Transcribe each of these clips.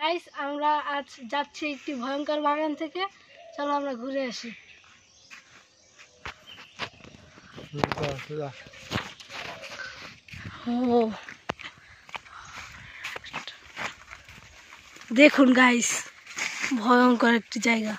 Guys আমরা আজ যাচ্ছি একটি ভয়ঙ্কর বাগান থেকে, চলো আমরা ঘুরে আসি। ও দেখুন গাইস, ভয়ঙ্কর একটি জায়গা।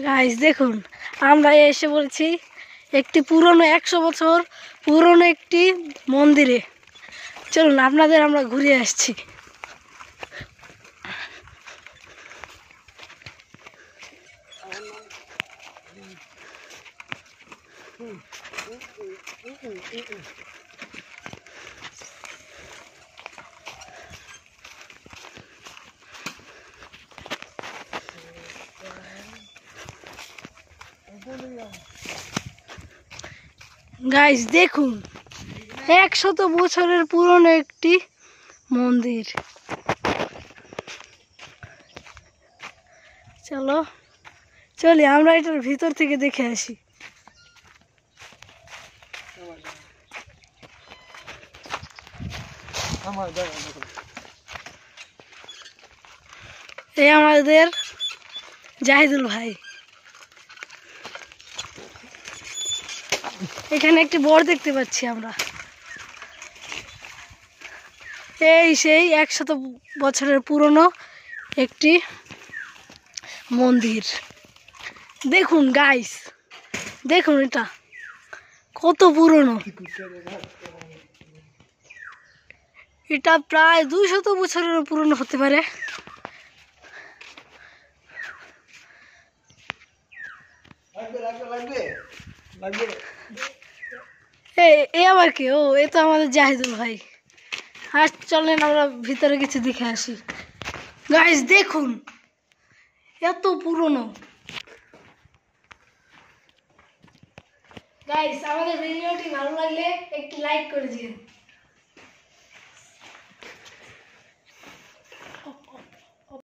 গাইস দেখুন, আমরা এসে বলছি একটি পুরনো 100 বছর পুরনো একটি মন্দিরে। চলুন আপনাদের আমরা ঘুরে আসছি। গাইস দেখুন, 100 বছরের পুরনো একটি মন্দির। চলি আমরা এটার ভিতর থেকে দেখে আসি। এই আমাদের জাহিদুল ভাই। এখানে একটি বড় দেখতে পাচ্ছি আমরা। এই সেই 100 বছরের পুরনো একটি মন্দির। দেখুন গাইস, দেখুন এটা কত পুরনো। এটা প্রায় 200 বছরের পুরনো হতে পারে। এ আবার কি? ও এ তো আমাদের জাহিদুল ভাই। আর চলেন আমরা ভিতরে কিছু দেখে আসি। গাইস দেখুন, এত পুরনো। গাইস আমাদের ভিডিওটি ভালো লাগলে একটি লাইক করে দিন।